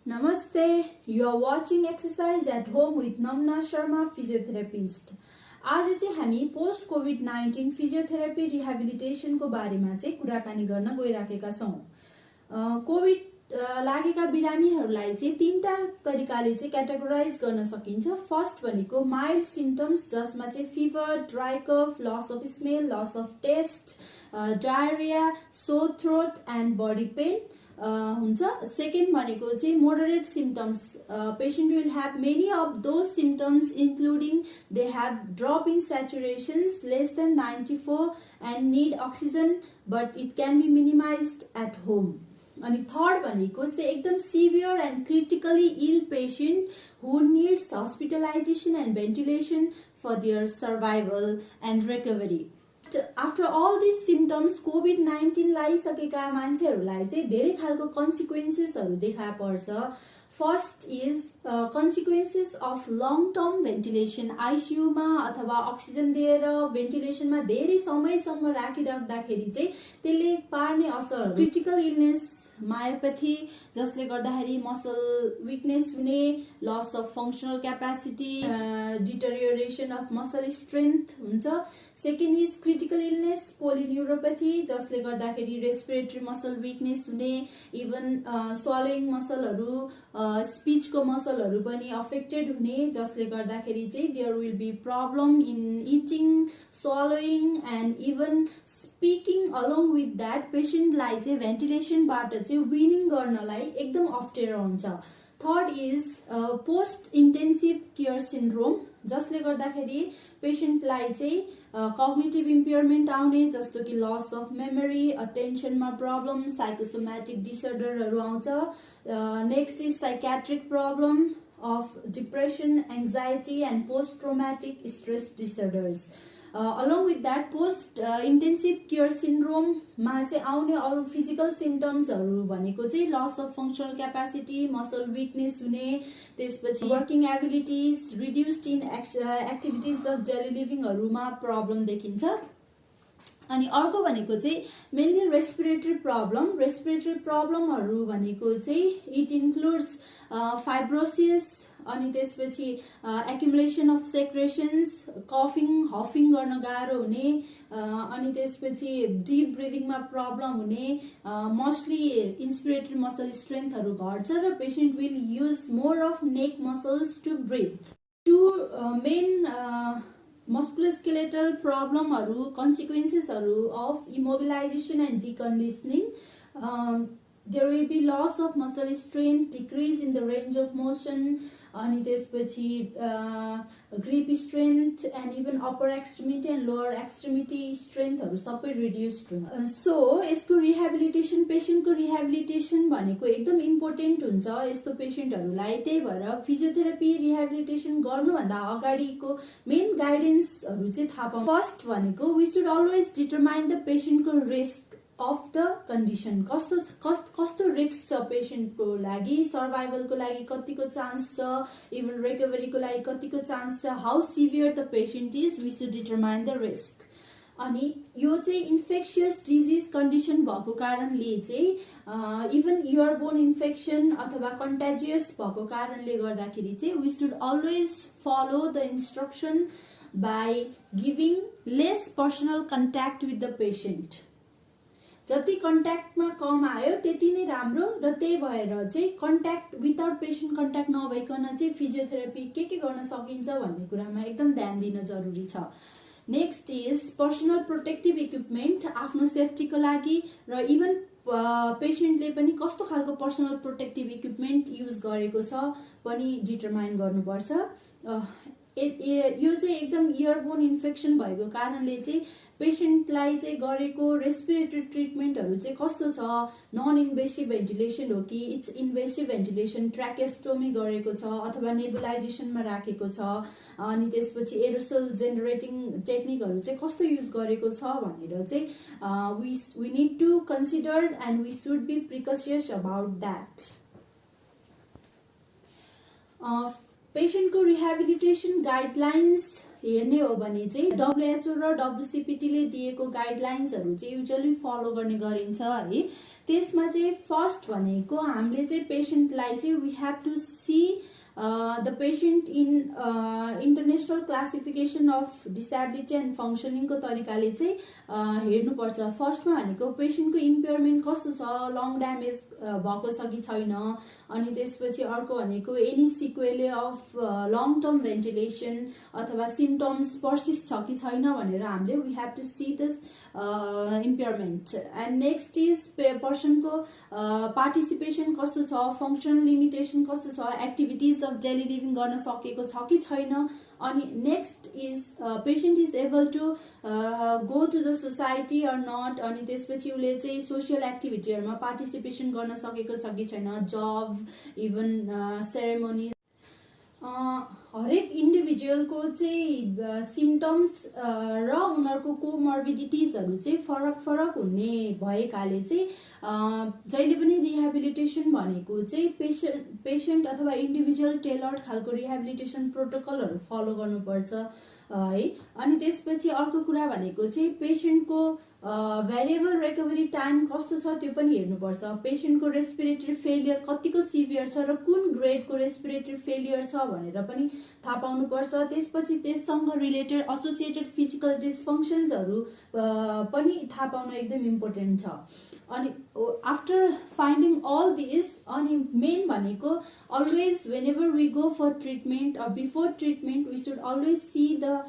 Namaste. You are watching Exercise at Home with Namna Sharma, physiotherapist. आज चाहिँ हामी post COVID-19 physiotherapy rehabilitation को बारेमा चाहिँ कुराकानी गर्न गइराखेका छौं। कोभिड लागेका बिरामीहरूलाई चाहिँ तीनटा तरिकाले चाहिँ क्याटेगोराइज गर्न सकिन्छ। फर्स्ट भनेको माइल्ड सिम्पटम्स, जसमा चाहिँ fever, dry cough, loss of smell, loss of taste, diarrhoea, sore throat and body pain हुन्छ। सेकेन्ड भनेको चाहिँ moderate symptoms, patient will have many of those symptoms including they have drop in saturations less than 94 and need oxygen but it can be minimised at home. अनि third भनेको चाहिँ एकदम severe and critically ill patient who needs hospitalisation and ventilation for their survival and recovery. After all this symptoms कोभिड-19 लागिसकेका मान्छेहरूलाई चाहिँ धेरै खालको कन्सिक्वेन्सेसहरू देखा पर्छ। First is consequences of long term ventilation, आइसियुमा अथवा अक्सिजन दिएर भेन्टिलेसनमा धेरै समयसम्म राखिराख्दाखेरि चाहिँ त्यसले पार्ने असर, क्रिटिकल इलनेस, मायोप्याथी, जसले गर्दाखेरि मसल विकनेस हुने, loss of functional capacity, deterioration of muscle strength हुन्छ। Second is critical illness polyneuropathy, जसले गर्दाखेरि रेस्पिरेटरी मसल विकनेस हुने, इभन स्वालोइङ मसलहरू, स्पिचको मसलहरू पनि अफेक्टेड हुने, जसले गर्दाखेरि चाहिँ there will be problem in eating, swallowing and even speaking. Along with that पेसेन्टलाई चाहिँ भेन्टिलेसनबाट चाहिँ विनिङ गर्नलाई एकदम अप्ठ्यारो हुन्छ। Third is post intensive care syndrome, जसले गर्दाखेरि पेसेन्टलाई चाहिँ कग्निटिभ इम्पेयरमेन्ट आउने, जस्तो कि लस अफ मेमोरी, अटेन्सनमा प्रब्लम, साइकोसोमेटिक डिसअर्डरहरू आउँछ। Next is psychiatric problem of depression, anxiety and post traumatic stress disorders. Along with that post intensive care सिन्ड्रोममा चाहिँ आउने अरू फिजिकल सिम्पटम्सहरू भनेको चाहिँ loss of functional capacity, muscle weakness हुने, त्यसपछि working abilities, reduced in activities of daily लिभिङहरूमा प्रब्लम देखिन्छ। अनि अर्को भनेको चाहिँ मेनली रेस्पिरेटरी प्रब्लम। रेस्पिरेटरी प्रब्लमहरू भनेको चाहिँ इट इन्क्लुड्स फाइब्रोसिस, अनि त्यसपछि एक्युमुलेसन अफ सेक्रेसन्स, कफिङ, हफिङ गर्न गाह्रो हुने, अनि त्यसपछि डिप ब्रिदिङमा प्रब्लम हुने, मोस्टली इन्स्पिरेटरी मसल स्ट्रेन्थहरू घट्छ र patient will use more of neck muscles to breathe. Two main musculoskeletal प्रब्लमहरू, कन्सिक्वेन्सेसहरू of immobilization and deconditioning, there will be loss of muscle strength, decrease in the range of motion, अनि त्यसपछि grip strength and even upper extremity and lower extremity स्ट्रेन्थहरू सबै reduced हुन्छ। So यसको rehabilitation, पेसेन्टको rehabilitation भनेको एकदम इम्पोर्टेन्ट हुन्छ यस्तो पेसेन्टहरूलाई। त्यही भएर फिजियोथेरापी रिहेबिलिटेसन गर्नुभन्दा अगाडिको मेन गाइडेन्सहरू चाहिँ थाहा पाउँ। फर्स्ट भनेको we should always determine the पेसेन्टको रिस्क अफ द कन्डिसन, कस्तो रिस्क छ पेसेन्टको लागि, सर्भाइभलको लागि कतिको चान्स छ, इभन रिकभरीको लागि कतिको चान्स छ, how severe the patient is, we should determine the risk. अनि यो चाहिँ इन्फेक्सियस डिजिज कन्डिसन भएको कारणले चाहिँ इभन इयरबोन इन्फेक्सन अथवा कन्ट्याजियस भएको कारणले गर्दाखेरि चाहिँ we should always follow the instruction by giving less personal contact with the patient. जति कन्ट्याक्टमा कम आयो त्यति नै राम्रो, र त्यही भएर चाहिँ कन्ट्याक्ट विदाउट पेसेन्ट कन्ट्याक्ट नभइकन चाहिँ फिजियोथेरापी के गर्न सकिन्छ भन्ने कुरामा एकदम ध्यान दिन जरुरी छ। Next is personal protective equipment, आफ्नो सेफ्टीको लागि, र इभन पेसेन्टले पनि कस्तो खालको पर्सनल प्रोटेक्टिभ इक्विपमेन्ट युज गरेको छ पनि डिटरमाइन गर्नुपर्छ। यो चाहिँ एकदम इयरबोन इन्फेक्सन भएको कारणले चाहिँ पेसेन्टलाई चाहिँ गरेको रेस्पिरेटरी ट्रिटमेन्टहरू चाहिँ कस्तो छ, नन इन्भेसिभ भेन्टिलेसन हो कि इट्स इन्भेसिभ भेन्टिलेसन, ट्र्याकेस्टोमी गरेको छ अथवा नेबुलाइजेसनमा राखेको छ, अनि त्यसपछि एरोसोल जेनेरेटिङ टेक्निकहरू चाहिँ कस्तो युज गरेको छ भनेर चाहिँ we need to consider and we should be precautious about that. पेशेन्टको रिहेबिलिटेसन गाइडलाइन्स हेर्ने हो भने चाहिँ WHO र WCPT ले दिएको गाइडलाइन्सहरू चाहिँ युजुअली फलो गर्ने गरिन्छ है। त्यसमा चाहिँ फर्स्ट भनेको हामीले चाहिँ पेशेन्टलाई चाहिँ we have to see the patient in international classification of disability and functioning को तरिकाले चाहिँ हेर्नुपर्छ। फर्स्टमा भनेको पेशेन्टको इम्पेयरमेन्ट कस्तो छ, लङ ड्यामेज भएको छ कि छैन, अनि त्यसपछि अर्को भनेको any sequelae of long term ventilation अथवा सिम्टम्स पर्सिस्ट छ कि छैन भनेर हामीले we have to see this impairment. And next is पर्सनको पार्टिसिपेसन कस्तो छ, फङ्सनल लिमिटेसन कस्तो छ, एक्टिभिटिज अफ डेली लिभिङ गर्न सकेको छ कि छैन। अनि next is patient is able to go to the society or not, अनि त्यसपछि उसले चाहिँ सोसियल एक्टिभिटीहरूमा पार्टिसिपेसन गर्न सकेको छ कि छैन, जब इभन सेरेमोनी। हरेक इन्डिभिजुअलको चाहिँ सिम्टम्स र उनीहरूको कोमर्बिडिटिजहरू चाहिँ फरक फरक हुने भएकाले चाहिँ जहिले पनि रिहेबिलिटेसन भनेको चाहिँ पेशेन्ट अथवा इन्डिभिजुअल टेलर्ड खालको रिहेबिलिटेसन प्रोटोकलहरू फलो गर्नुपर्छ है। अनि त्यसपछि अर्को कुरा भनेको चाहिँ पेशेन्टको भेरिएबल रिकभरी टाइम कस्तो छ त्यो पनि हेर्नुपर्छ। पेशेन्टको रेस्पिरेटरी फेलियर कतिको सिभियर छ र कुन ग्रेडको रेस्पिरेटरी फेलियर छ भनेर पनि थाहा पाउनुपर्छ। त्यसपछि त्यससँग रिलेटेड एसोसिएटेड फिजिकल डिसफङ्सन्सहरू पनि थाहा पाउन एकदम इम्पोर्टेन्ट छ। अनि आफ्टर फाइन्डिङ अल दिस, अनि मेन भनेको always whenever we go for treatment or before treatment we should always see the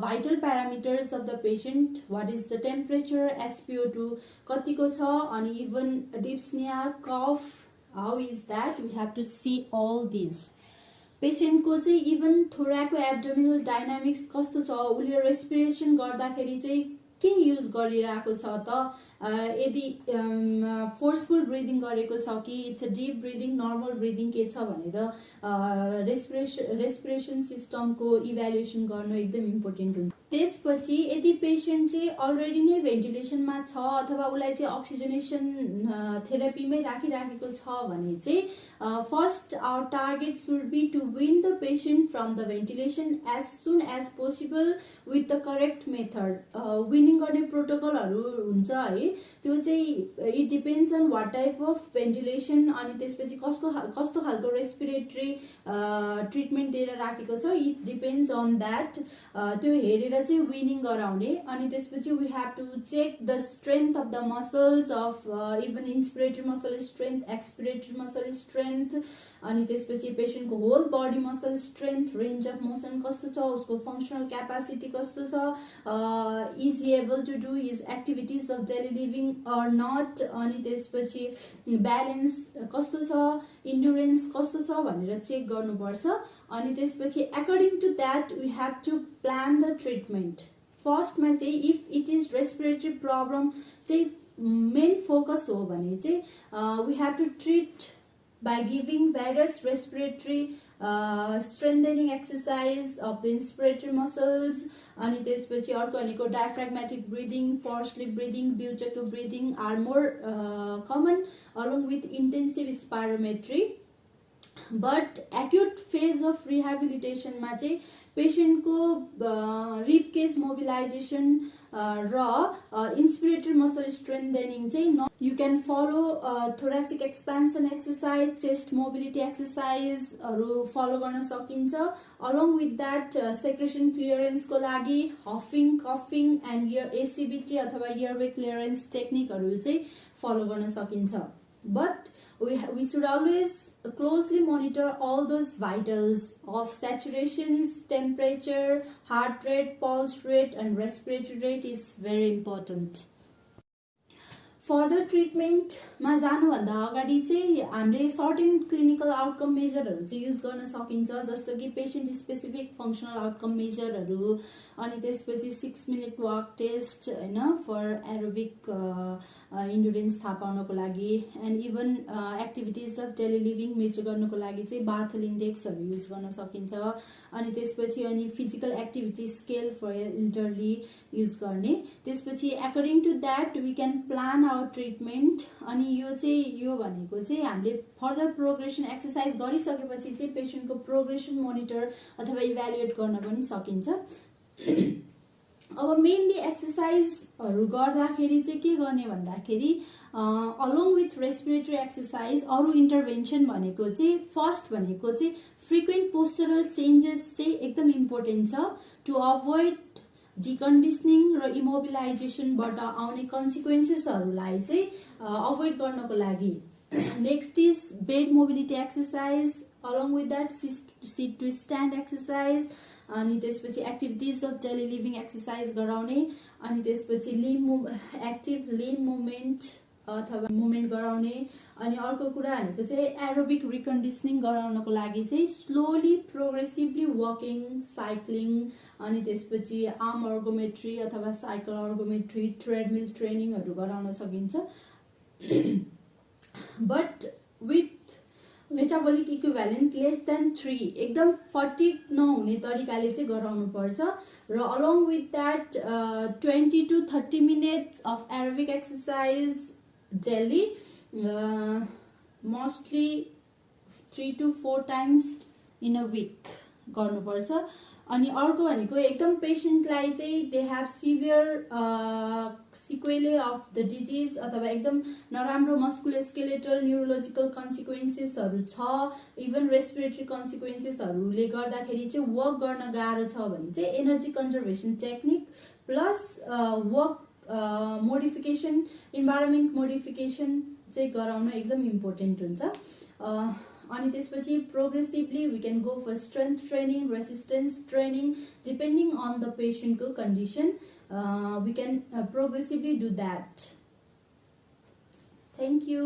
vital parameters of the patient, what is the temperature, SpO2 कतिको छ, अनि even dyspnea, cough, how is that, we have to see all these। पेशेन्टको चाहिँ even थोराको abdominal dynamics कस्तो छ, उसले respiration गर्दाखेरि चाहिँ के युज गरिरहेको छ त, यदि फोर्सफुल ब्रिदिङ गरेको छ कि it's a deep breathing, normal breathing के छ भनेर रेस्पिरेसन सिस्टमको इभ्यालुएसन गर्नु एकदम इम्पोर्टेन्ट हुन्छ। त्यसपछि यदि पेशेन्ट चाहिँ अलरेडी नै भेन्टिलेसनमा छ अथवा उसलाई चाहिँ अक्सिजनेसन थेरापीमै राखिराखेको छ भने चाहिँ first our target should be to wean the patient from the ventilation as soon as possible with the correct method. Weaning गर्ने प्रोटोकलहरू हुन्छ है, त्यो चाहिँ it depends on what type of ventilation, अनि त्यसपछि कस्तो खालको रेस्पिरेटरी ट्रिटमेन्ट दिएर राखेको छ, इट डिपेन्ड्स अन द्याट। त्यो हेरेर चाहिँ विनिङ गराउने। अनि त्यसपछि we have to check the strength of the muscles of even inspiratory muscle strength, expiratory muscle strength, अनि त्यसपछि पेशेन्टको whole body muscle strength, range of motion कस्तो छ, उसको फङ्सनल क्यापासिटी कस्तो छ, is he able to do his activities of daily living or not, अनि त्यसपछि ब्यालेन्स कस्तो छ, इन्डुरेन्स कस्तो छ भनेर चेक गर्नुपर्छ। अनि त्यसपछि according to that we have to plan the treatment. फर्स्टमा चाहिँ if it is respiratory problem चाहिँ मेन फोकस हो भने चाहिँ we have to treat by giving various respiratory strengthening exercise of the inspiratory muscles, अनि त्यसपछि अर्को भनेको diaphragmatic breathing, pursed lip breathing, butotal breathing are more common along with intensive spirometry। But acute phase of रिहेबिलिटेसनमा चाहिँ पेशेन्टको rib cage mobilisation र इन्सपिरेटरी muscle strengthening चाहिँ you can follow thoracic expansion exercise, chest mobility एक्सर्साइजहरू follow गर्न सकिन्छ। Along with that secretion क्लियरेन्सको लागि हफिङ, कफिङ एन्ड एसिबिटी अथवा एयरवे क्लियरेन्स टेक्निकहरू चाहिँ फलो गर्न सकिन्छ। But we should always closely monitor all those vitals of saturations, temperature, heart rate, pulse rate and respiratory rate is very important। Further ट्रिटमेन्टमा जानुभन्दा अगाडि चाहिँ हामीले सर्टेन क्लिनिकल आउटकम मेजरहरू चाहिँ युज गर्न सकिन्छ, जस्तो कि पेशेन्ट स्पेसिफिक फङ्सनल आउटकम मेजरहरू, अनि त्यसपछि 6 मिनट वाक टेस्ट होइन फर एरोबिक इन्डुरेन्स थाहा पाउनको लागि, and even activities of daily living measure गर्नको लागि चाहिँ बार्थल इन्डेक्सहरू युज गर्न सकिन्छ। अनि त्यसपछि अनि physical activity scale for elderly use गर्ने। त्यसपछि according to that we can plan our treatment. अनि यो भनेको चाहिँ हामीले फर्दर प्रोग्रेसन एक्सर्साइज गरिसकेपछि चाहिँ पेसेन्टको प्रोग्रेसन मोनिटर अथवा इभ्यालुएट गर्न पनि सकिन्छ। अब मेनली एक्सर्साइजहरू गर्दाखेरि चाहिँ के गर्ने भन्दाखेरि अलोङ विथ रेस्पिरेटरी एक्सर्साइज अरू इन्टरभेन्सन भनेको चाहिँ फर्स्ट भनेको चाहिँ फ्रिक्वेन्ट पोस्चरल चेन्जेस चाहिँ एकदम इम्पोर्टेन्ट छ टु अभोइड डिकन्डिसनिङ र इमोबिलाइजेसनबाट आउने कन्सिक्वेन्सेसहरूलाई चाहिँ अभोइड गर्नको लागि। Next is bed mobility exercise, along with that sit to stand exercise, अनि त्यसपछि activities of daily living exercise गराउने, अनि त्यसपछि एक्टिभ लिम्ब मुभमेन्ट अथवा मुभमेन्ट गराउने। अनि अर्को कुरा भनेको चाहिँ एरोबिक रिकन्डिसनिङ गराउनको लागि चाहिँ स्लोली प्रोग्रेसिभली वकिङ, साइक्लिङ, अनि त्यसपछि आर्म अर्गोमेट्री अथवा साइकल अर्गोमेट्री, ट्रेडमिल ट्रेनिङहरू गराउन सकिन्छ। But with metabolic equivalent less than 3, एकदम फटिग नहुने तरिकाले चाहिँ गराउनु पर्छ। र along with that 20 to 30 minutes of aerobic exercise daily, mostly 3 to 4 times in a week गर्नुपर्छ। अनि अर्को भनेको एकदम पेसेन्टलाई चाहिँ they have severe sequelae of the disease अथवा एकदम नराम्रो मस्कुलोस्केलेटल न्युरोलोजिकल कन्सिक्वेन्सेसहरू छ, इभन रेस्पिरेटरी कन्सिक्वेन्सेसहरूले गर्दाखेरि चाहिँ वर्क गर्न गाह्रो छ भने चाहिँ energy conservation technique plus work modification, environment modification चाहिँ गराउन एकदम इम्पोर्टेन्ट हुन्छ। अनि त्यसपछि progressively we can go for strength training, resistance training, depending on the पेसेन्टको condition we can progressively do that. Thank you.